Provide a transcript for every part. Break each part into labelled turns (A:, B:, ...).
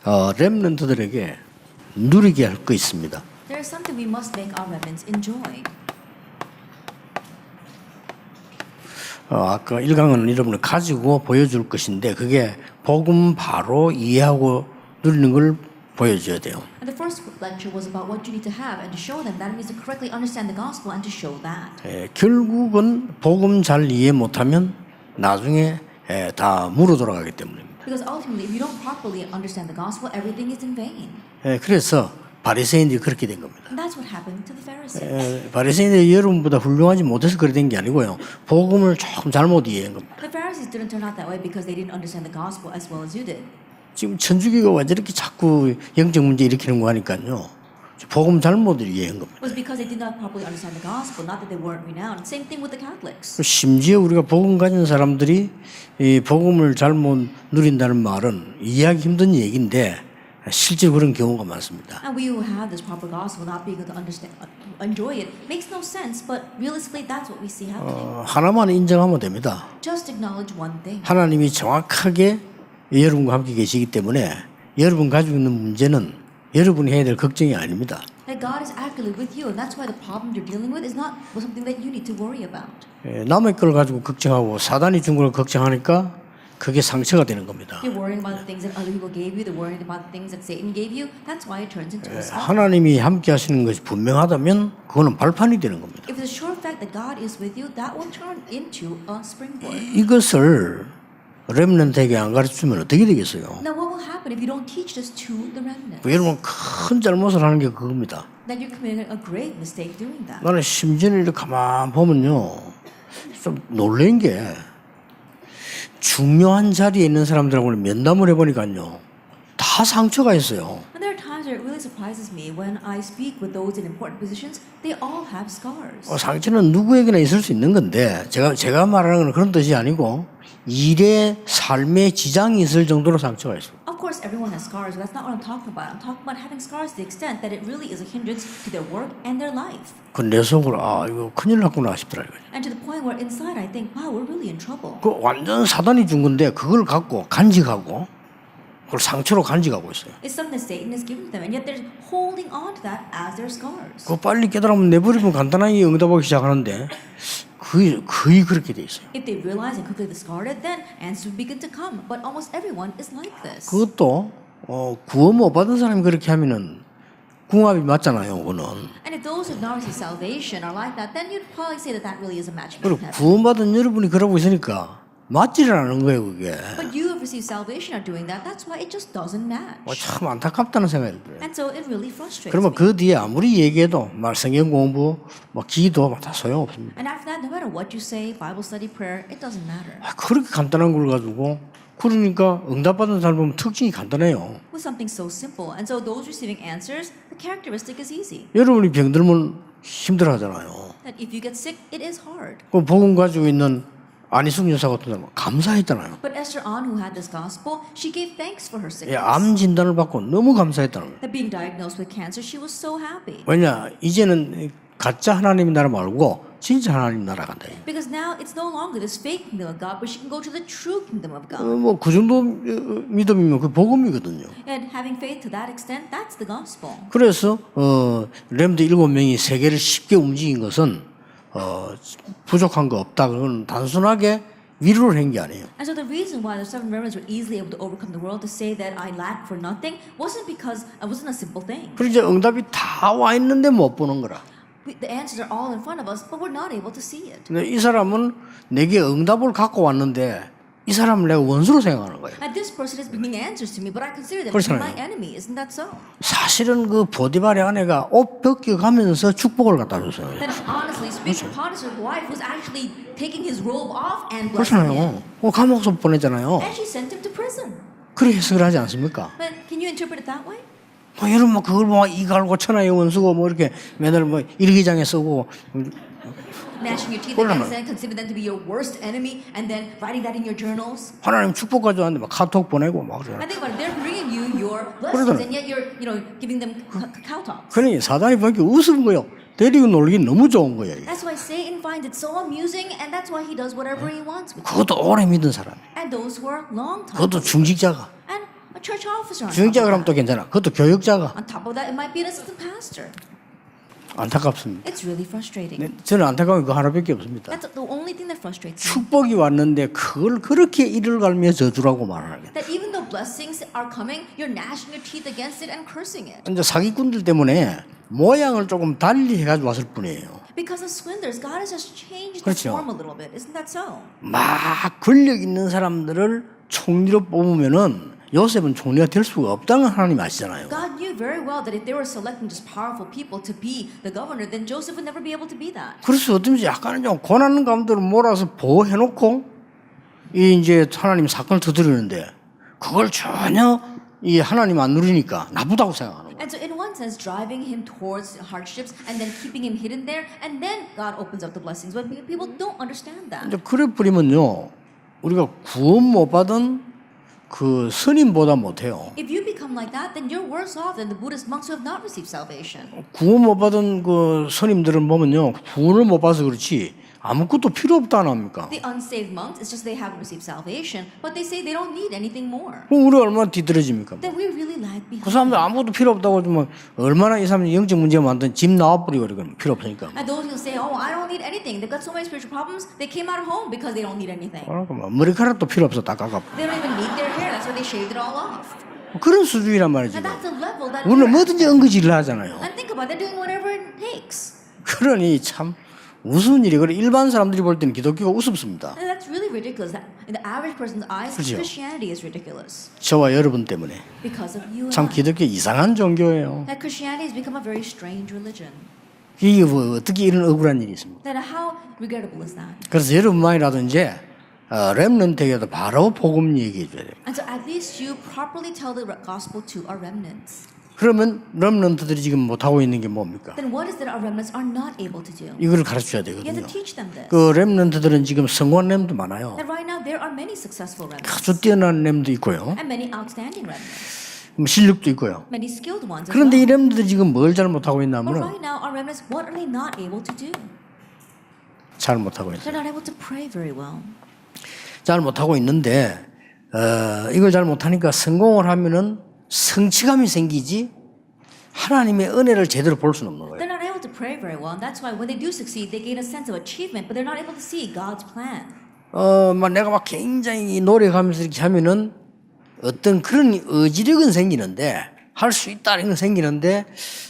A: 렘넌트들에게 누리게 할 거 있습니다.
B: There is something we must make our remnants enjoy.
A: 아까 1강은 여러분을 가지고 보여줄 것인데 그게 복음 바로 이해하고 누리는 걸 보여줘야 돼요.
B: And the first lecture was about what you need to have and to show them. That means to correctly understand the gospel and to show that.
A: 결국은 복음 잘 이해 못하면 나중에 다 물어 돌아가기 때문입니다.
B: Because ultimately, if you don't properly understand the gospel, everything is in vain.
A: 그래서 바리새인들이 그렇게 된 겁니다.
B: And that's what happened to the Pharisees.
A: 바리새인들이 여러분보다 훌륭하지 못해서 그렇게 된 게 아니고요. 복음을 조금 잘못 이해한 겁니다.
B: The Pharisees didn't turn out that way because they didn't understand the gospel as well as you did.
A: 지금 천주교가 왜 저렇게 자꾸 영적 문제 일으키는 거 하니까요. 복음 잘못 이해한 겁니다.
B: It was because they did not properly understand the gospel, not that they weren't renowned. Same thing with the Catholics.
A: 심지어 우리가 복음 가진 사람들이 이 복음을 잘못 누린다는 말은 이해하기 힘든 얘기인데 실제로 그런 경우가 많습니다.
B: And we who have this proper gospel not being able to understand, enjoy it makes no sense. But realistically, that's what we see happening.
A: 하나만 인정하면 됩니다.
B: Just acknowledge one thing.
A: 하나님이 정확하게 여러분과 함께 계시기 때문에 여러분 가지고 있는 문제는 여러분이 해야 될 걱정이 아닙니다.
B: That God is actively with you, and that's why the problem you're dealing with is not something that you need to worry about.
A: 남의 걸 가지고 걱정하고 사단이 준 걸 걱정하니까 그게 상처가 되는 겁니다.
B: You're worrying about the things that other people gave you. They're worrying about the things that Satan gave you. That's why it turns into a storm.
A: 하나님이 함께 하시는 것이 분명하다면 그거는 발판이 되는 겁니다.
B: If it's a sure fact that God is with you, that will turn into a springboard.
A: 이것을 렘넌트에게 안 가르치면 어떻게 되겠어요?
B: Now, what will happen if you don't teach this to the remnant?
A: 여러분 큰 잘못을 하는 게 그겁니다.
B: Then you're committing a grave mistake doing that.
A: 나는 심지어 이렇게 가만 보면요, 좀 놀란 게 중요한 자리에 있는 사람들하고 면담을 해보니까요, 다 상처가 있어요.
B: And there are times where it really surprises me when I speak with those in important positions. They all have scars.
A: 상처는 누구에게나 있을 수 있는 건데 제가 말하는 건 그런 뜻이 아니고 일의 삶에 지장이 있을 정도로 상처가 있어요.
B: Of course, everyone has scars, but that's not what I'm talking about. I'm talking about having scars to the extent that it really is a hindrance to their work and their life.
A: 그 내 속으로 이거 큰일 났구나 싶더라고요.
B: And to the point where inside I think, wow, we're really in trouble.
A: 그 완전 사단이 준 건데 그걸 갖고 간직하고 그걸 상처로 간직하고 있어요.
B: It's something that Satan has given to them, and yet they're holding on to that as their scars.
A: 그거 빨리 깨달으면 내버리면 간단하게 응답하기 시작하는데 거의 그렇게 돼 있어요.
B: If they realize and quickly discard it, then answers begin to come. But almost everyone is like this.
A: 그것도 구원 못 받은 사람이 그렇게 하면은 궁합이 맞잖아요. 그거는.
B: And if those who have not received salvation are like that, then you'd probably say that that really is a match made
A: 그리고
B: in heaven.
A: 구원받은 여러분이 그러고 있으니까 맞지를 않은 거예요, 그게.
B: But you have received salvation are doing that. That's why it just doesn't match.
A: 참 안타깝다는 생각이 들어요.
B: And so it really frustrates
A: 그러면
B: me.
A: 그 뒤에 아무리 얘기해도 성경 공부, 기도 다 소용없습니다.
B: And after that, no matter what you say, Bible study, prayer, it doesn't matter.
A: 그렇게 간단한 걸 가지고 그러니까 응답받은 사람 보면 특징이 간단해요.
B: With something so simple. And so those receiving answers, the characteristic is easy.
A: 여러분이 병들면 힘들어하잖아요.
B: That if you get sick, it is hard.
A: 그 복음 가지고 있는 안희숙 여사 같은 사람 감사했잖아요.
B: But Esther An, who had this gospel, she gave thanks for her sickness.
A: 암 진단을 받고 너무 감사했다는 거예요.
B: That being diagnosed with cancer, she was so happy.
A: 왜냐 이제는 가짜 하나님 나라 말고 진짜 하나님 나라 간다.
B: Because now it's no longer this fake kingdom of God, but she can go to the true kingdom of God.
A: 뭐그 정도 믿음이면 그 복음이거든요.
B: And having faith to that extent, that's the gospel.
A: 그래서 렘드 7명이 세계를 쉽게 움직인 것은 부족한 거 없다. 그건 단순하게 위로를 한 게 아니에요.
B: And so the reason why the seven remnants were easily able to overcome the world, to say that I lack for nothing, wasn't because it wasn't a simple thing.
A: 그리고 이제 응답이 다 와 있는데 못 보는 거라.
B: The answers are all in front of us, but we're not able to see it.
A: 근데 이 사람은 내게 응답을 갖고 왔는데 이 사람을 내가 원수로 생각하는 거예요.
B: And this person is bringing answers to me, but I consider them to be my enemy. Isn't that so?
A: 사실은 그 보디발의 아내가 옷 벗겨가면서 축복을 갖다 줬어요.
B: Then honestly speaking, Potiphar's wife was actually taking his robe off and blessing him.
A: 그렇잖아요. 감옥서 보내잖아요.
B: And she sent him to prison.
A: 그렇게 해석을 하지 않습니까?
B: But can you interpret it that way?
A: 여러분 뭐 그걸 뭐 이갈고 천하의 원수고 뭐 이렇게 맨날 뭐 일기장에 쓰고
B: Gnashing your teeth against them, consider them to be your worst enemy, and then writing that in your journals.
A: 하나님 축복 가져왔는데 막 카톡 보내고 막 그러잖아요.
B: I think about it. They're bringing you your blessings, and yet you're, giving them cow talks.
A: 그러니 사단이 보니까 우스운 거예요. 데리고 놀기 너무 좋은 거예요.
B: That's why Satan finds it so amusing, and that's why he does whatever he wants with it.
A: 그것도 오래 믿은 사람.
B: And those who are long time,
A: 그것도 중직자가.
B: and A church officer on top
A: 주임자가
B: of
A: 그러면 또
B: that.
A: 괜찮아. 그것도 교육자가.
B: On top of that, it might be an assistant pastor.
A: 안타깝습니다.
B: It's really frustrating.
A: 네, 저는 안타까운 거 하나밖에 없습니다.
B: That's the only thing that frustrates me.
A: 축복이 왔는데 그걸 그렇게 이를 갈며 저주라고 말하는 게.
B: That even though blessings are coming, you're gnashing your teeth against it and cursing it.
A: 이제 사기꾼들 때문에 모양을 조금 달리 해가지고 왔을 뿐이에요.
B: Because of swindlers, God has just changed the
A: 그렇죠.
B: form a little bit. Isn't that so?
A: 막 권력 있는 사람들을 총리로 뽑으면은 요셉은 총리가 될 수가 없다는 하나님 아시잖아요.
B: God knew very well that if they were selecting just powerful people to be the governor, then Joseph would never be able to be that.
A: 그래서 어떤지 약간은 좀 고난 가운데로 몰아서 보호해놓고 이 이제 하나님 사건을 두드리는데 그걸 전혀 이 하나님 안 누리니까 나쁘다고 생각하는 거예요.
B: And so in one sense, driving him towards hardships and then keeping him hidden there, and then God opens up the blessings. But people don't understand that.
A: 이제 그래 버리면요 우리가 구원 못 받은 그 스님보다 못해요.
B: If you become like that, then you're worse off than the Buddhist monks who have not received salvation.
A: 구원 못 받은 그 스님들은 보면요 구원을 못 받아서 그렇지 아무것도 필요 없다 안 합니까?
B: The unsaved monks, it's just they haven't received salvation, but they say they don't need anything more.
A: 그럼 우리 얼마나 뒤떨어집니까?
B: Then we really lag
A: 그
B: behind.
A: 사람들 아무것도 필요 없다고 하지만 얼마나 이 사람이 영적 문제가 많든 집 나와버리고 그러면 필요 없으니까.
B: And those who say, "Oh, I don't need anything," they've got so many spiritual problems. They came out of home because they don't need anything.
A: 그러니까 뭐 머리카락도 필요 없어 다 깎아.
B: They don't even need their hair. That's why they shaved it all off.
A: 그런 수준이란 말이지.
B: And that's the level that.
A: 우리는
B: we're at.
A: 뭐든지 은거지를 하잖아요.
B: And think about it, they're doing whatever it takes.
A: 그러니 참 우스운 일이 그래 일반 사람들이 볼 때는 기독교가 우습습니다.
B: And that's really ridiculous. That in the average person's eyes,
A: 그렇죠.
B: Christianity is ridiculous
A: 저와 여러분 때문에
B: because of you and
A: 참
B: I.
A: 기독교 이상한 종교예요.
B: That Christianity has become a very strange religion.
A: 이게 뭐 어떻게 이런 억울한 일이 있습니까?
B: That how regrettable is that?
A: 그래서 여러분만이라도 이제 렘넌트에게도 바로 복음 얘기해 줘야 돼요.
B: And so at least you properly tell the gospel to our remnants.
A: 그러면 렘넌트들이 지금 못하고 있는 게 뭡니까?
B: Then what is that our remnants are not able to do?
A: 이걸 가르쳐야
B: You have
A: 되거든요.
B: to teach them this.
A: 그 렘넌트들은 지금 성공한 렘도 많아요.
B: That right now there are many successful remnants
A: 아주 뛰어난 렘도 있고요.
B: and many outstanding remnants,
A: 실력도 있고요.
B: many skilled ones as
A: 그런데 이
B: well.
A: 렘들이 지금 뭘 잘못하고
B: But
A: 있냐면은
B: right now our remnants, what are they not able to do?
A: 잘 못하고 있어요.
B: They're not able to pray very well.
A: 잘 못하고 있는데 이걸 잘 못하니까 성공을 하면은 성취감이 생기지 하나님의 은혜를 제대로 볼 수는 없는 거예요.
B: They're not able to pray very well, and that's why when they do succeed, they gain a sense of achievement, but they're not able to see God's plan.
A: 막 내가 막 굉장히 노력하면서 이렇게 하면은 어떤 그런 의지력은 생기는데 할 수 있다는 건 생기는데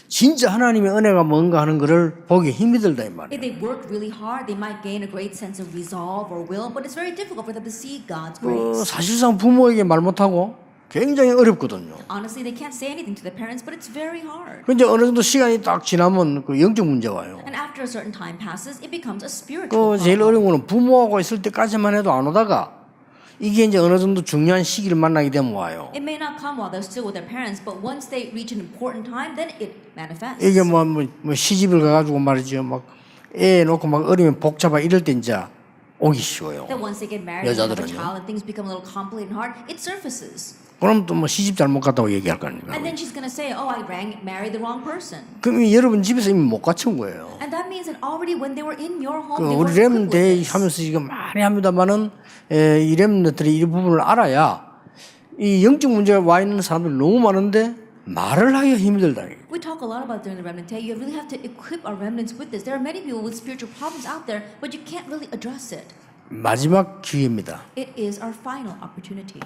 A: 진짜 하나님의 은혜가 뭔가 하는 거를 보기 힘이 들다 이 말이에요.
B: If they work really hard, they might gain a great sense of resolve or will, but it's very difficult for them to see God's grace.
A: 사실상 부모에게 말 못하고 굉장히 어렵거든요.
B: Honestly, they can't say anything to their parents, but it's very hard.
A: 근데 어느 정도 시간이 딱 지나면 그 영적 문제 와요.
B: And after a certain time passes, it becomes a spiritual
A: 그 제일
B: problem.
A: 어려운 거는 부모하고 있을 때까지만 해도 안 오다가 이게 이제 어느 정도 중요한 시기를 만나게 되면 와요.
B: It may not come while they're still with their parents, but once they reach an important time, then it manifests.
A: 이게 뭐 시집을 가가지고 말이죠. 막 애 놓고 막 어리면 복잡하 이럴 때 이제 오기 쉬워요.
B: That once they get married and have a
A: 여자들은요.
B: child and things become a little complicated and hard, it surfaces.
A: 그럼 또 뭐 시집 잘못 갔다고 얘기할 거 아닙니까?
B: And then she's going to say, oh, I married the wrong person.
A: 그럼 여러분 집에서 이미 못 갖춘 거예요.
B: And that means that already when they were in your home,
A: 그
B: they
A: 우리
B: were equipped
A: 렘
B: with
A: 대회
B: this.
A: 하면서 지금 많이 합니다만은 이 렘들이 이 부분을 알아야 이 영적 문제가 와 있는 사람들이 너무 많은데 말을 하기가 힘들다.
B: We talk a lot about during the remnant day. You really have to equip our remnants with this. There are many people with spiritual problems out there, but you can't really address it.
A: 마지막 기회입니다.
B: It is our final opportunity.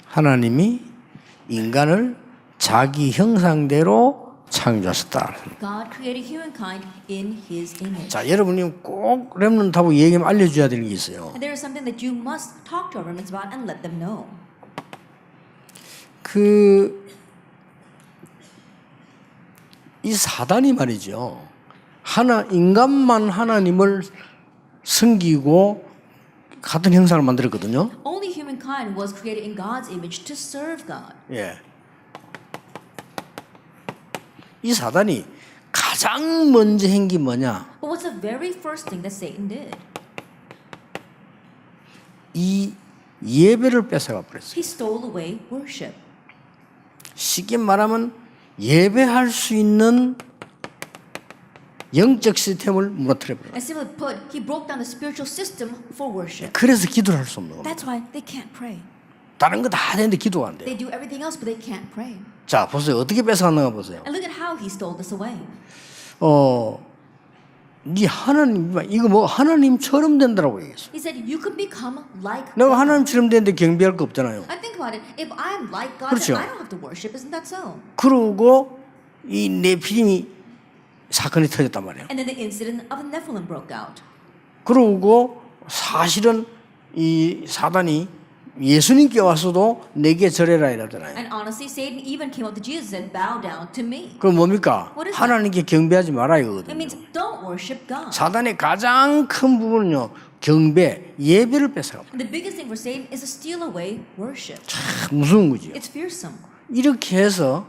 A: 하나님이 인간을 자기 형상대로 창조하셨다.
B: God created humankind in His image.
A: 자, 여러분이 꼭 렘넌트하고 얘기하면 알려줘야 되는 게 있어요.
B: And there is something that you must talk to our remnants about and let them know.
A: 이 사단이 말이죠. 인간만 하나님을 섬기고 같은 형상을 만들었거든요.
B: Only humankind was created in God's image to serve God.
A: 예. 이 사단이 가장 먼저 한 게 뭐냐?
B: But what's the very first thing that Satan did?
A: 이 예배를 뺏어가 버렸어요.
B: He stole away worship.
A: 쉽게 말하면 예배할 수 있는 영적 시스템을 무너뜨려 버려요.
B: And simply put, he broke down the spiritual system for worship.
A: 그래서 기도를 할 수 없는 겁니다.
B: That's why they can't pray.
A: 다른 거 다 되는데 기도가 안 돼요.
B: They do everything else, but they can't pray.
A: 자, 보세요. 어떻게 뺏어갔는가 보세요.
B: And look at how he stole this away.
A: 네 하나님 이거 뭐 하나님처럼 된다라고 얘기했어.
B: He said, "You can become like."
A: 내가
B: God."
A: 하나님처럼 되는데 경배할 거 없잖아요.
B: I think about it. If I'm like God,
A: 그렇죠.
B: then I don't have to worship. Isn't that so?
A: 그러고 이 네피림이 사건이 터졌단 말이에요.
B: And then the incident of the Nephilim broke out.
A: 그러고 사실은 이 사단이 예수님께 와서도 내게 절해라 이러잖아요.
B: And honestly, Satan even came up to Jesus and bowed down to me.
A: 그 뭡니까?
B: What is that?
A: 하나님께 경배하지 마라
B: It
A: 이거거든요.
B: means don't worship God.
A: 사단의 가장 큰 부분은요, 경배, 예배를 뺏어갑니다.
B: And the biggest thing for Satan is to steal away worship.
A: 참 무서운 거지요.
B: It's fearsome.
A: 이렇게 해서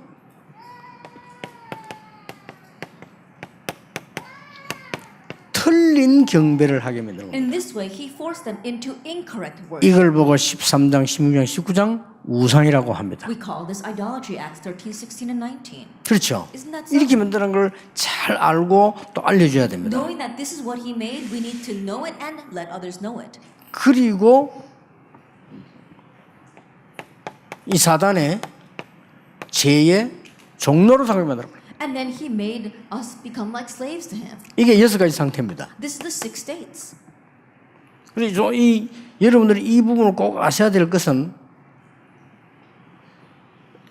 A: 틀린 경배를 하게 만드는 겁니다.
B: In this way, he forced them into incorrect worship.
A: 이걸 보고 13장, 16장, 19장 우상이라고 합니다.
B: We call this idolatry, Acts 13, 16, and 19.
A: 그렇죠.
B: Isn't that so?
A: 이렇게 만드는 걸 잘 알고 또 알려줘야 됩니다.
B: Knowing that this is what he made, we need to know it and let others know it.
A: 그리고 이 사단의 죄의 종로로 삼게 만들어.
B: And then he made us become like slaves to him.
A: 이게 6가지 상태입니다.
B: This is the 6 states.
A: 그래서 여러분들이 이 부분을 꼭 아셔야 될 것은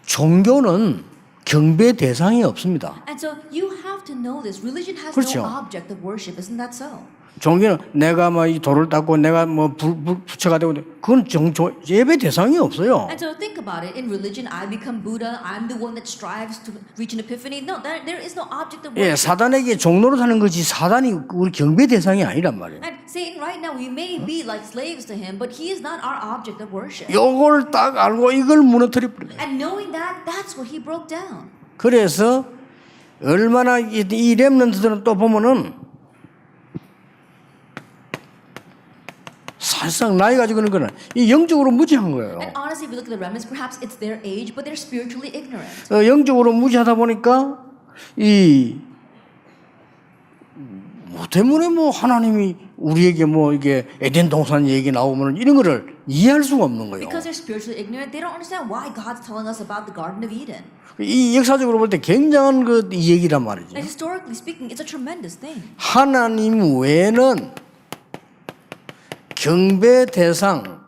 A: 종교는 경배 대상이 없습니다.
B: And so you have to know this. Religion has
A: 그렇죠.
B: no object of worship. Isn't that so?
A: 종교는 내가 뭐 이 돌을 닦고 내가 뭐 부처가 되고 그건 예배 대상이 없어요.
B: And so think about it. In religion, I become Buddha. I'm the one that strives to reach an epiphany. No, there is no object of
A: 예,
B: worship.
A: 사단에게 종로로 사는 거지 사단이 우리 경배 대상이 아니란 말이에요.
B: And Satan, right now, we may be like slaves to him, but he is not our object of worship.
A: 요걸 딱 알고 이걸 무너뜨려 버려요.
B: And knowing that, that's what he broke down.
A: 그래서 얼마나 이 렘넌트들은 또 보면은 사실상 나이 가지고 있는 거는 이 영적으로 무지한 거예요.
B: And honestly, if you look at the remnants, perhaps it's their age, but they're spiritually ignorant.
A: 영적으로 무지하다 보니까 뭐 때문에 뭐 하나님이 우리에게 뭐 이게 에덴 동산 얘기 나오면 이런 거를 이해할 수가 없는 거예요.
B: Because they're spiritually ignorant, they don't understand why God's telling us about the Garden of Eden.
A: 이 역사적으로 볼 때 굉장한 그 얘기란 말이죠.
B: And historically speaking, it's a tremendous thing.
A: 하나님 외에는 경배 대상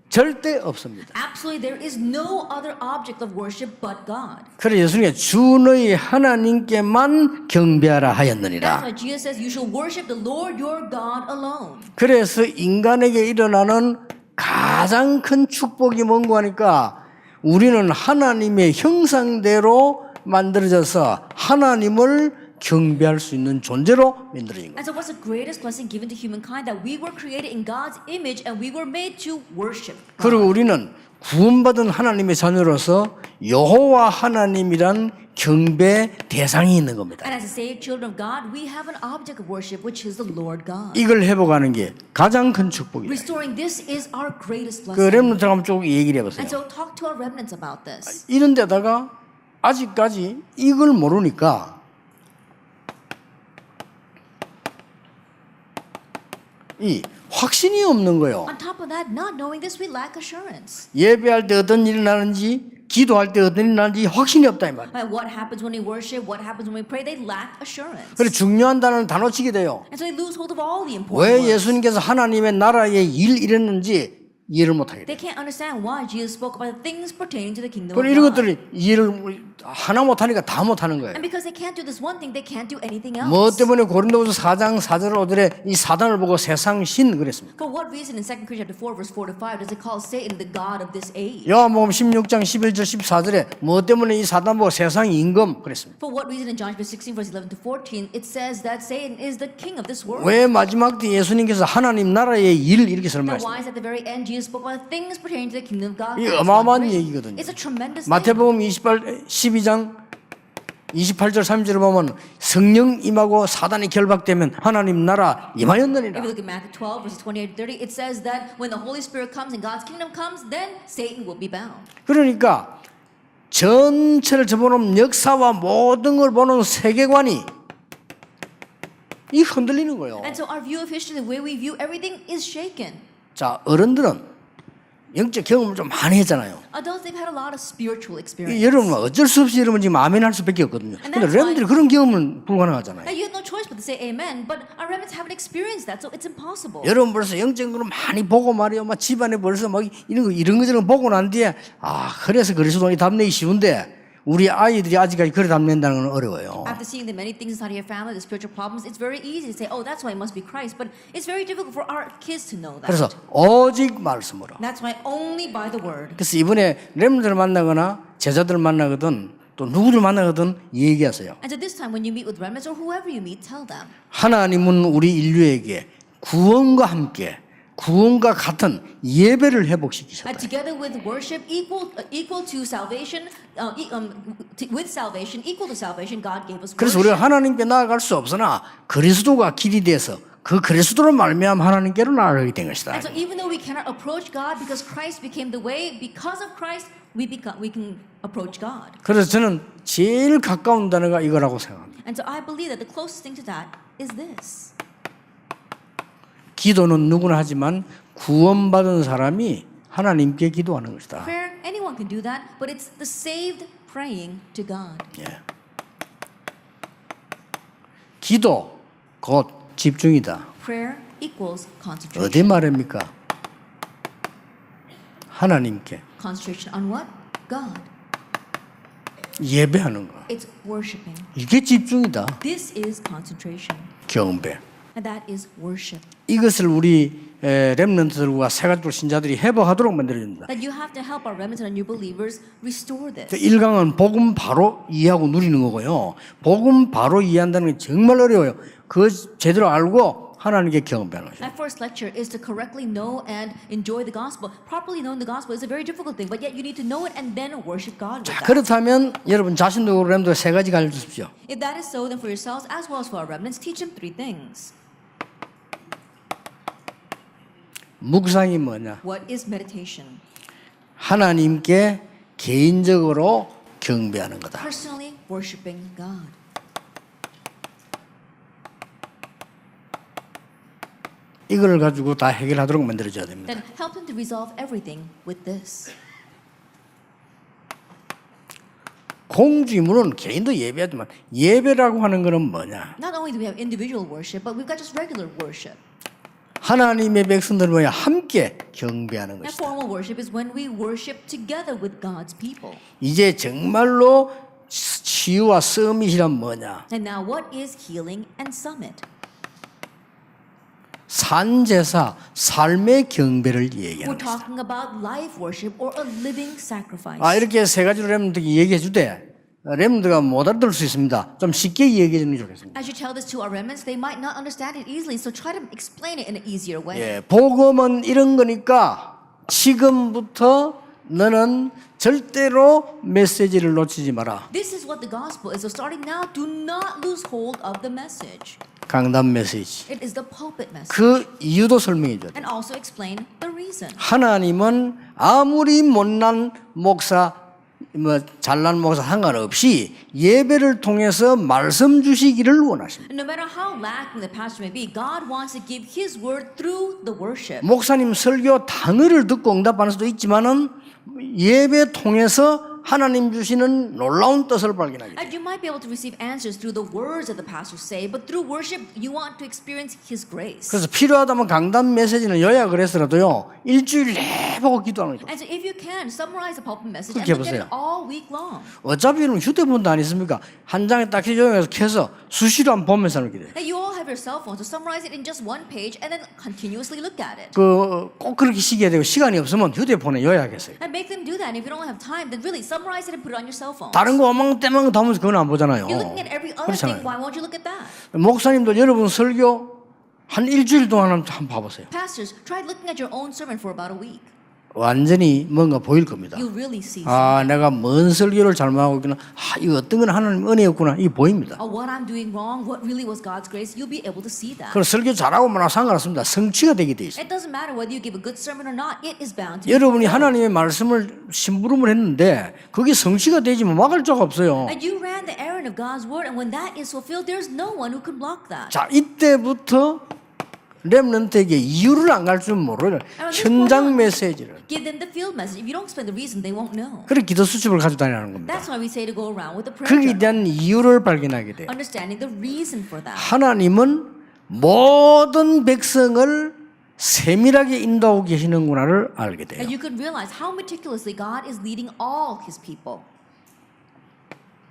A: 절대 없습니다.
B: Absolutely, there is no other object of worship but God.
A: 그래서 예수님이 주 너희 하나님께만 경배하라
B: That's
A: 하였느니라.
B: why Jesus says, "You shall worship the Lord your God alone."
A: 그래서 인간에게 일어나는 가장 큰 축복이 뭔가 하니까 우리는 하나님의 형상대로 만들어져서 하나님을 경배할 수 있는 존재로 만들어진 거예요.
B: And so what's the greatest blessing given to humankind? That we were created in God's image and we were made to worship God.
A: 그리고 우리는 구원받은 하나님의 자녀로서 여호와 하나님이란 경배 대상이 있는 겁니다.
B: And as a saved children of God, we have an object of worship, which is the Lord God.
A: 이걸 회복하는 게 가장 큰 축복이에요.
B: Restoring this is our greatest
A: 그
B: blessing.
A: 렘넌트 한번 쭉 얘기를 해보세요.
B: And so talk to our remnants about this.
A: 이런 데다가 아직까지 이걸 모르니까 이 확신이 없는 거예요.
B: On top of that, not knowing this, we lack assurance.
A: 예배할 때 어떤 일이 나는지, 기도할 때 어떤 일이 나는지 확신이 없다 이 말이에요.
B: Like what happens when we worship, what happens when we pray, they lack assurance.
A: 그래서 중요한 단어는 다 놓치게 돼요.
B: And so they lose hold of all the important
A: 왜
B: words.
A: 예수님께서 하나님의 나라에 일 이랬는지 이해를 못하게 돼요.
B: They can't understand why Jesus spoke about the things pertaining to the kingdom
A: 그리고
B: of
A: 이런
B: God.
A: 것들을 이해를 하나 못하니까 다 못하는 거예요.
B: And because they can't do this one thing, they can't do anything else.
A: 뭐 때문에 고린도후서 4장 4절 5절에 이 사단을 보고 세상 신 그랬습니다.
B: For what reason in 2 Corinthians 4 verse 4 to 5 does it call Satan the god of this age?
A: 요한복음 16장 11절 14절에 뭐 때문에 이 사단 보고 세상 임금 그랬습니다.
B: For what reason in John 16 verse 11 to 14 it says that Satan is the king of this world?
A: 왜 마지막 때 예수님께서 하나님 나라의 일 이렇게
B: Now
A: 설명하십니까?
B: why is at the very end Jesus spoke about the things pertaining to the kingdom of God?
A: 이
B: That's
A: 어마어마한
B: one reason.
A: 얘기거든요.
B: It's a tremendous thing.
A: 마태복음 12장 28절 30절에 보면 성령 임하고 사단이 결박되면 하나님 나라 임하였느니라.
B: If you look at Matthew 12 verses 28 to 30, it says that when the Holy Spirit comes and God's kingdom comes, then Satan will be bound.
A: 그러니까 전체를 접어놓은 역사와 모든 걸 보는 세계관이 이 흔들리는 거예요.
B: And so our view of history, the way we view everything, is shaken.
A: 자, 어른들은 영적 경험을 좀 많이 했잖아요.
B: Adults, they've had a lot of spiritual experience.
A: 여러분 어쩔 수 없이 여러분 지금 아멘 할 수밖에 없거든요. 근데
B: that's
A: 렘들이 그런 경험은 불가능하잖아요.
B: Now, you have no choice but to say amen, but our remnants haven't experienced that, so it's impossible.
A: 여러분 벌써 영적으로 많이 보고 말이요, 막 집안에 벌써 막 이런 거 저런 보고 난 뒤에 그래서 그리스도인이 답내기 쉬운데 우리 아이들이 아직까지 그래 답낸다는 건 어려워요.
B: After seeing the many things inside of your family, the spiritual problems, it's very easy to say, oh, that's why it must be Christ. But it's very difficult for our kids to know that.
A: 그래서 오직 말씀으로.
B: That's why only by the word.
A: 그래서 이번에 렘들을 만나거나 제자들 만나거든 또 누구를 만나거든 얘기하세요.
B: And so this time when you meet with remnants or whoever you meet, tell them.
A: 하나님은 우리 인류에게 구원과 함께 구원과 같은 예배를 회복시키셨다.
B: And together with worship equal to salvation, with salvation equal to salvation, God gave us
A: 그래서
B: worship.
A: 우리가 하나님께 나아갈 수 없으나 그리스도가 길이 돼서 그 그리스도로 말미암아 하나님께로 나아가게 된 것이다.
B: And so even though we cannot approach God because Christ became the way, because of Christ we can approach God.
A: 그래서 저는 제일 가까운 단어가 이거라고 생각합니다.
B: And so I believe that the closest thing to that is this.
A: 기도는 누구나 하지만 구원받은 사람이 하나님께 기도하는 것이다.
B: Prayer, anyone can do that, but it's the saved praying to God.
A: 예. 기도 곧 집중이다.
B: Prayer equals concentration.
A: 어디 말입니까? 하나님께
B: Concentration on what? God.
A: 예배하는 거.
B: It's worshiping.
A: 이게 집중이다.
B: This is concentration.
A: 경배.
B: And that is worship.
A: 이것을 우리 렘넌트들과 새가족 신자들이 회복하도록 만들어줍니다.
B: That you have to help our remnants and our new believers restore this.
A: 1강은 복음 바로 이해하고 누리는 거고요. 복음 바로 이해한다는 게 정말 어려워요. 그 제대로 알고 하나님께 경배하는 것이죠.
B: That first lecture is to correctly know and enjoy the gospel. Properly knowing the gospel is a very difficult thing, but yet you need to know it and then worship God with that.
A: 그렇다면 여러분 자신도 렘도 세 가지 가르쳐 주십시오.
B: If that is so, then for yourselves as well as for our remnants, teach them three things.
A: 묵상이 뭐냐?
B: What is meditation?
A: 하나님께 개인적으로 경배하는 거다.
B: Personally worshiping God.
A: 이걸 가지고 다 해결하도록 만들어줘야 됩니다.
B: Then help them to resolve everything with this.
A: 공주임은 개인도 예배하지만 예배라고 하는 것은 뭐냐?
B: Not only do we have individual worship, but we've got just regular worship.
A: 하나님의 백성들 뭐야? 함께 경배하는
B: And
A: 것이다.
B: formal worship is when we worship together with God's people.
A: 이제 정말로 치유와 서밋이란 뭐냐?
B: And now what is healing and summit?
A: 산제사, 삶의 경배를
B: We're
A: 얘기하는 것이다.
B: talking about life worship or a living sacrifice.
A: 이렇게 세 가지로 렘들에게 얘기해 주되 렘들가 못 알아들 수 있습니다. 좀 쉽게 얘기해 주는 게 좋겠습니다.
B: As you tell this to our remnants, they might not understand it easily, so try to explain it in an easier way.
A: 예, 복음은 이런 거니까 지금부터 너는 절대로 메시지를 놓치지 마라.
B: This is what the gospel is. So starting now, do not lose hold of the message.
A: 강단 메시지.
B: It is the pulpit message.
A: 그 이유도 설명해 줘야 돼.
B: And also explain the reason.
A: 하나님은 아무리 못난 목사, 잘난 목사 상관없이 예배를 통해서 말씀 주시기를 원하십니다.
B: And no matter how lacking the pastor may be, God wants to give His word through the worship.
A: 목사님 설교 단어를 듣고 응답하는 수도 있지만은 예배 통해서 하나님 주시는 놀라운 뜻을 발견하게 돼요.
B: And you might be able to receive answers through the words that the pastors say, but through worship, you want to experience His grace.
A: 그래서 필요하다면 강단 메시지는 요약을 해서라도요 일주일 내보고 기도하는 거죠.
B: And so if you can, summarize the pulpit message and
A: 그렇게
B: look at it
A: 해보세요.
B: all week long.
A: 어차피 이런 휴대폰도 안 있습니까? 한 장에 딱 요약해서 켜서 수시로 한번 보면서 하는 게 돼요.
B: Now you all have your cell phones, so summarize it in just one page and then continuously look at it.
A: 꼭 그렇게 시켜야 되고 시간이 없으면 휴대폰에 요약했어요.
B: And make them do that. And if you don't have time, then really summarize it and put it on your cell phone.
A: 다른 거 어망때망 담으면서 그건 안 보잖아요.
B: You're looking at every other thing.
A: 그렇잖아요.
B: Why won't you look at that?
A: 목사님도 여러분 설교 한 일주일 동안 한번 봐보세요.
B: Pastors, try looking at your own sermon for about a week.
A: 완전히 뭔가 보일 겁니다.
B: You'll really see.
A: 아, 내가 뭔 설교를 잘못하고 있구나. 아, 이거 어떤 건 하나님 은혜였구나. 이게 보입니다.
B: What I'm doing wrong, what really was God's grace, you'll be able to see that.
A: 그럼 설교 잘하고 뭐나 상관없습니다. 성취가 되게 돼 있어요.
B: It doesn't matter whether you give a good sermon or not, it is bound to be
A: 여러분이
B: fulfilled.
A: 하나님의 말씀을 심부름을 했는데 그게 성취가 되지 뭐 막을 자가 없어요.
B: And you ran the errand of God's word, and when that is fulfilled, there's no one who can block that.
A: 자, 이때부터 렘넌트에게 이유를 안 갈 줄 모르는 현장 메시지를.
B: Give them the field message. If you don't explain the reason, they won't know.
A: 그래 기도 수첩을 가지고 다니는 겁니다.
B: That's why we say to go around with the prayer
A: 거기에
B: journal.
A: 대한 이유를 발견하게 돼요.
B: Understanding the reason for that.
A: 하나님은 모든 백성을 세밀하게 인도하고 계시는구나를 알게 돼요.
B: And you can realize how meticulously God is leading all His people.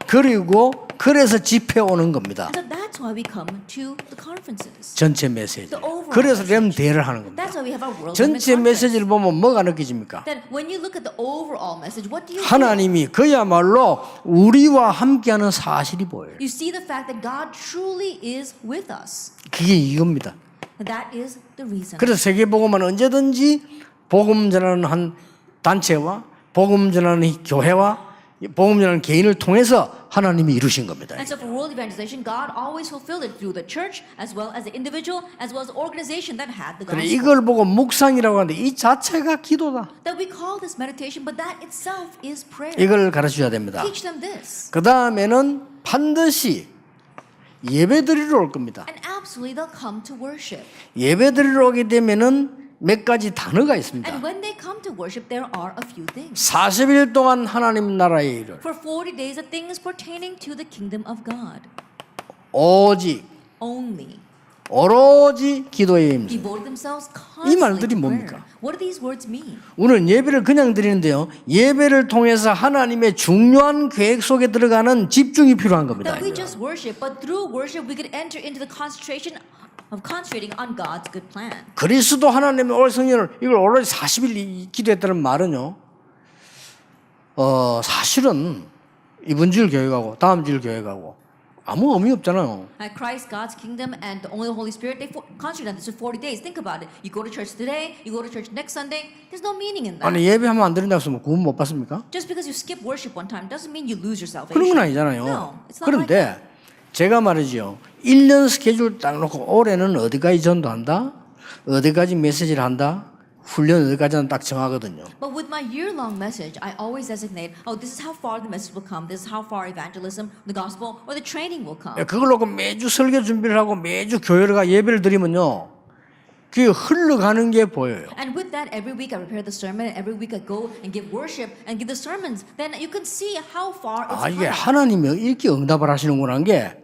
A: 그리고 그래서 집회 오는 겁니다.
B: And so that's why we come to the conferences.
A: 전체 메시지.
B: The overall
A: 그래서 렘 대회를 하는 겁니다.
B: That's why we have our world
A: 전체
B: Remnant Conference.
A: 메시지를 보면 뭐가 느껴집니까?
B: Then when you look at the overall message, what do you see?
A: 하나님이 그야말로 우리와 함께하는 사실이 보여요.
B: You see the fact that God truly is with us.
A: 그게 이겁니다.
B: And that is the reason.
A: 그래서 세계복음은 언제든지 복음 전하는 한 단체와 복음 전하는 교회와 복음 전하는 개인을 통해서 하나님이 이루신 겁니다.
B: And so for world evangelization, God always fulfilled it through the church as well as the individual as well as the organization that had the
A: 그래
B: gospel.
A: 이걸 보고 묵상이라고 하는데 이 자체가 기도다.
B: That we call this meditation, but that itself is prayer.
A: 이걸 가르쳐줘야 됩니다.
B: Teach them this.
A: 그 다음에는 반드시 예배드리러 올 겁니다.
B: And absolutely they'll come to worship.
A: 예배드리러 오게 되면은 몇 가지 단어가 있습니다.
B: And when they come to worship, there are a few things.
A: 40일 동안 하나님 나라의 일을
B: For 40 days, the things pertaining to the kingdom of God.
A: 오직
B: Only.
A: 오로지 기도에 임수.
B: Devote themselves
A: 이
B: constantly
A: 말들이
B: to
A: 뭡니까?
B: prayer. What do these words mean?
A: 우리는 예배를 그냥 드리는데요. 예배를 통해서 하나님의 중요한 계획 속에 들어가는 집중이 필요한 겁니다.
B: That we just worship, but through worship we could enter into the concentration of concentrating on God's good plan.
A: 그리스도 하나님의 올 성령을 이걸 오로지 40일 기도했다는 말은요. 사실은 이번 주일 교회 가고 다음 주일 교회 가고 아무 의미 없잖아요.
B: At Christ, God's kingdom, and only the Holy Spirit, they concentrate on this for 40 days. Think about it. You go to church today, you go to church next Sunday. There's no meaning in that.
A: 아니 예배하면 안 드린다고 해서 뭐 구원 못 받습니까?
B: Just because you skip worship one time doesn't mean you lose your salvation.
A: 그런 건 아니잖아요.
B: No, it's not like that.
A: 그런데 제가 말이죠. 1년 스케줄 딱 놓고 올해는 어디까지 전도한다? 어디까지 메시지를 한다? 훈련 어디까지는 딱 정하거든요.
B: But with my year-long message, I always designate, oh, this is how far the message will come. This is how far evangelism, the gospel, or the training will come.
A: 그걸 놓고 매주 설교 준비를 하고 매주 교회를 가 예배를 드리면요. 그게 흘러가는 게 보여요.
B: And with that, every week I prepare the sermon, and every week I go and give worship and give the sermons. Then you can see how far it's
A: 이게
B: come.
A: 하나님이 이렇게 응답을 하시는구나 하는 게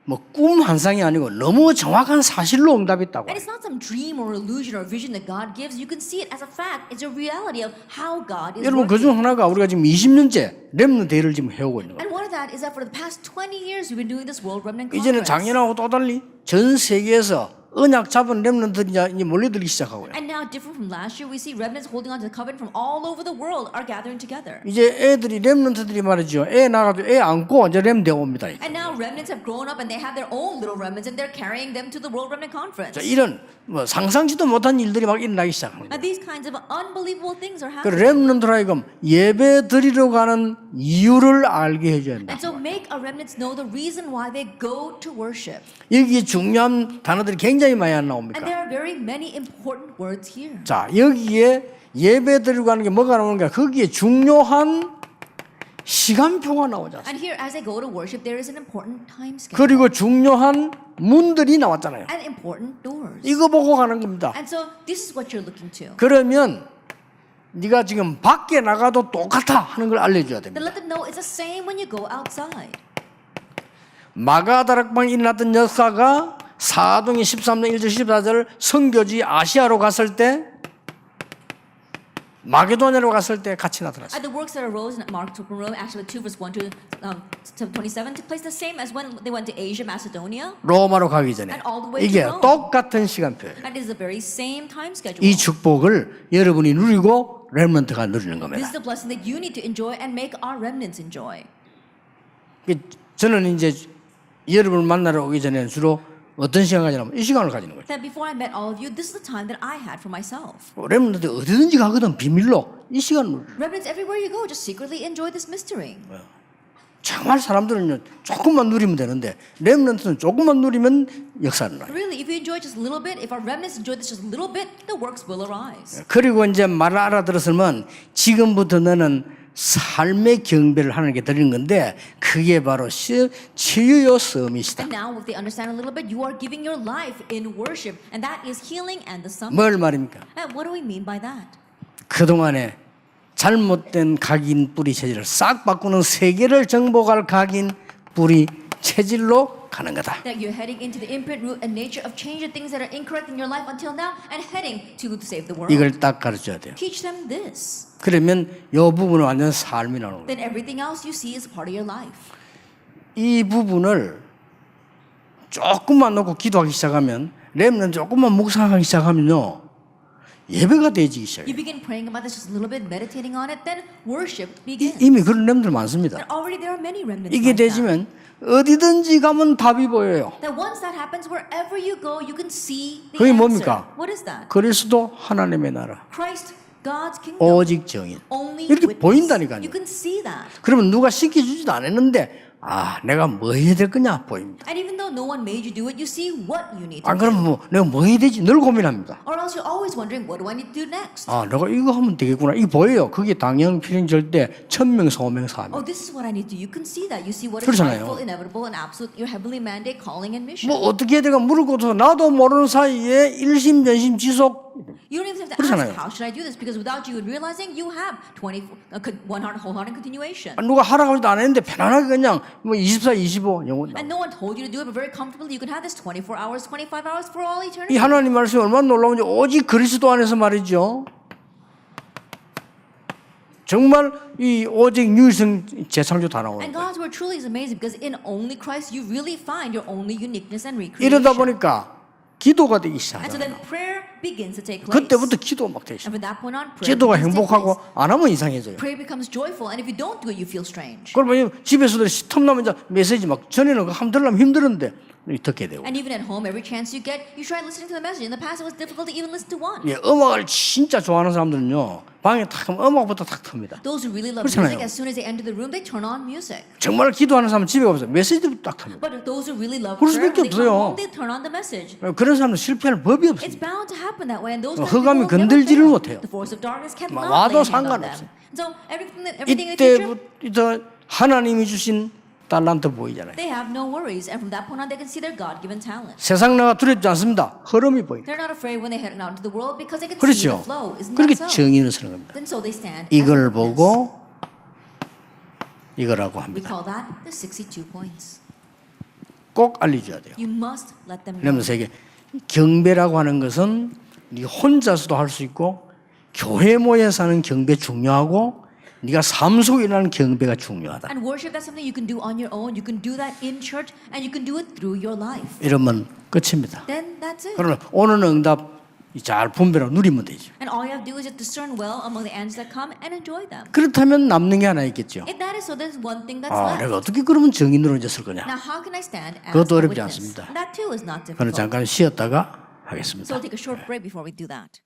A: 뭐 꿈 환상이 아니고 너무 정확한 사실로 응답이 있다고.
B: And it's not some dream or illusion or vision that God gives. You can see it as a fact. It's a reality of how God is
A: 여러분
B: working.
A: 그중 하나가 우리가 지금 20년째 렘넌트 대회를 지금 해오고 있는 거예요.
B: And one of that is that for the past 20 years we've been doing this World Remnant
A: 이제는
B: Conference.
A: 작년하고 또 달리 전 세계에서 언약 잡은 렘넌트들이 이제 몰려들기 시작하고요.
B: And now, different from last year, we see remnants holding on to the covenant from all over the world are gathering together.
A: 이제 애들이 렘넌트들이 말이죠. 애 낳아도 애 안고 이제 렘 되어 옵니다.
B: And now remnants have grown up and they have their own little remnants and they're carrying them to the World Remnant Conference.
A: 자, 이런 뭐 상상지도 못한 일들이 막 일어나기 시작합니다.
B: And these kinds of unbelievable things are
A: 그
B: happening.
A: 렘넌트로 하여금 예배 드리러 가는 이유를 알게 해줘야 된다.
B: And so make our remnants know the reason why they go to worship.
A: 여기 중요한 단어들이 굉장히 많이 안
B: And
A: 나옵니까?
B: there are very many important words here.
A: 자, 여기에 예배 드리러 가는 게 뭐가 나오는가? 거기에 중요한 시간표가 나오지 않습니까?
B: And here, as they go to worship, there is an important time schedule
A: 그리고 중요한 문들이 나왔잖아요.
B: and important doors.
A: 이거 보고 가는 겁니다.
B: And so this is what you're looking to.
A: 그러면 네가 지금 밖에 나가도 똑같아 하는 걸 알려줘야
B: Then
A: 됩니다.
B: let them know it's the same when you go outside.
A: 마가다락방에 일어났던 역사가 사도행전 13장 1절 14절 선교지 아시아로 갔을 때 마게도냐로 갔을 때 같이 나타났어요.
B: And the works that arose in Mark took from Rome, Acts 2 verse 1 to 27 took place the same as when they went to Asia, Macedonia.
A: 로마로 가기 전에
B: And all the way to
A: 이게
B: Rome.
A: 똑같은 시간표예요.
B: That is the very same time schedule.
A: 이 축복을 여러분이 누리고 렘넌트가 누리는
B: This
A: 겁니다.
B: is the blessing that you need to enjoy and make our remnants enjoy.
A: 저는 이제 여러분을 만나러 오기 전에 주로 어떤 시간 가지냐면 이 시간을 가지는 거죠.
B: That before I met all of you, this is the time that I had for myself.
A: 렘넌트 어디든지 가거든 비밀로 이 시간을
B: Remnants, everywhere you go, just secretly enjoy this mystery.
A: 정말 사람들은 조금만 누리면 되는데 렘넌트는 조금만 누리면 역사는 나요.
B: Really, if you enjoy just a little bit, if our remnants enjoy this just a little bit, the works will arise.
A: 그리고 이제 말을 알아들었으면 지금부터 너는 삶의 경배를 하나님께 드리는 건데 그게 바로 치유요 서밋이다.
B: And now, if they understand a little bit, you are giving your life in worship, and that is healing and the summit.
A: 뭘 말입니까?
B: And what do we mean by that?
A: 그동안에 잘못된 각인 뿌리 체질을 싹 바꾸는 세계를 정복할 각인 뿌리 체질로 가는 거다.
B: That you're heading into the imprint, root, and nature of change the things that are incorrect in your life until now, and heading to save the world.
A: 이걸 딱 가르쳐야 돼요.
B: Teach them this.
A: 그러면 이 부분은 완전 삶이 나오는 거예요.
B: Then everything else you see is part of your life.
A: 이 부분을 조금만 놓고 기도하기 시작하면 렘넌트 조금만 묵상하기 시작하면요 예배가 되어지기 시작해요.
B: You begin praying about this just a little bit, meditating on it, then worship begins.
A: 이미 그런 렘들 많습니다.
B: And already there are many remnants
A: 이게
B: like that.
A: 되지면 어디든지 가면 답이 보여요.
B: That once that happens, wherever you go, you can see the
A: 그게
B: answer.
A: 뭡니까?
B: What is that?
A: 그리스도 하나님의 나라
B: Christ, God's kingdom.
A: 오직 정인
B: Only
A: 이렇게
B: witness.
A: 보인다니까요.
B: You can see that.
A: 그러면 누가 시켜주지도 않았는데 아 내가 뭐 해야 될 거냐 보입니다.
B: And even though no one made you do it, you see what you need to
A: 안
B: do.
A: 그러면 뭐 내가 뭐 해야 되지 늘 고민합니다.
B: Or else you're always wondering, what do I need to do next?
A: 아 내가 이거 하면 되겠구나 이게 보여요. 그게 당연 필연 절대 천명 소명 사명.
B: Oh, this is what I need to do. You can see that. You see what is
A: 그렇잖아요.
B: rightful, inevitable, and absolute, your heavenly mandate, calling, and mission.
A: 뭐 어떻게 내가 물고서 나도 모르는 사이에 일심전심 지속
B: You don't even have to
A: 그렇잖아요.
B: ask, how should I do this? Because without you realizing, you have 100, wholehearted continuation.
A: 누가 하라고 해도 안 했는데 편안하게 그냥 뭐 24, 25 영원.
B: And no one told you to do it, but very comfortably, you can have this 24 hours, 25 hours for all eternity.
A: 이 하나님 말씀이 얼마나 놀라운지 오직 그리스도 안에서 말이죠. 정말 이 오직 유일성 재창조 다 나오는
B: And
A: 거예요.
B: God's word truly is amazing because in only Christ you really find your only uniqueness and recreation.
A: 이러다 보니까 기도가 되기
B: And so
A: 시작하잖아요.
B: then prayer begins to take place.
A: 그때부터 기도 막 되기
B: And
A: 시작.
B: from that point on, prayer
A: 기도가
B: begins to take
A: 행복하고
B: place.
A: 안 하면 이상해져요.
B: Prayer becomes joyful, and if you don't do it, you feel strange.
A: 그러면 집에서도 텀나면 이제 메시지 막 전에는 한번 들으려면 힘들었는데 듣게 되고.
B: And even at home, every chance you get, you try listening to the message. In the past, it was difficult to even listen to one.
A: 예, 음악을 진짜 좋아하는 사람들은요 방에 탁 하면 음악부터 탁 틉니다.
B: Those who really love
A: 그렇잖아요.
B: music, as soon as they enter the room, they turn on music.
A: 정말 기도하는 사람은 집에 가서 메시지부터 딱 틉니다.
B: But those who really love
A: 그럴
B: prayer,
A: 수밖에
B: when they come
A: 없어요.
B: home, they turn on the message.
A: 그런 사람은 실패할 법이
B: It's
A: 없습니다.
B: bound to happen that way, and those
A: 흑암이
B: people never
A: 건들지를
B: fail.
A: 못해요.
B: The force of darkness cannot
A: 와도
B: lay hand on
A: 상관없어요.
B: them. So everything in the future,
A: 이때부터 하나님이 주신 달란트 보이잖아요.
B: they have no worries, and from that point on, they can see their God-given talent.
A: 세상 나가 두렵지 않습니다. 흐름이 보입니다.
B: They're not afraid when they head out into the world because they can see the
A: 그렇죠.
B: flow. Isn't
A: 그렇게
B: that so?
A: 정의를 서는 겁니다.
B: Then so they stand. as
A: 이걸
B: witness.
A: 보고 이거라고
B: We
A: 합니다.
B: call that the 62 points.
A: 꼭 알려줘야 돼요.
B: You must let them know.
A: 그러면서 이게 경배라고 하는 것은 네 혼자서도 할 수 있고 교회 모여서 하는 경배 중요하고 네가 삶 속에 일어나는 경배가 중요하다.
B: And worship, that's something you can do on your own. You can do that in church, and you can do it through your life.
A: 이러면 끝입니다.
B: Then that's it.
A: 그러면 오는 응답 잘 분별하고 누리면 되죠.
B: And all you have to do is just discern well among the answers that come and enjoy them.
A: 그렇다면 남는 게 하나 있겠죠.
B: If that is so, there's one thing that's
A: 아,
B: left.
A: 내가 어떻게 그러면 정인으로 이제 쓸 거냐?
B: Now, how can I stand as
A: 그것도
B: a
A: 어렵지
B: witness?
A: 않습니다.
B: That too is not
A: 그는
B: difficult.
A: 잠깐 쉬었다가 하겠습니다.
B: So we'll take a short break before we do that.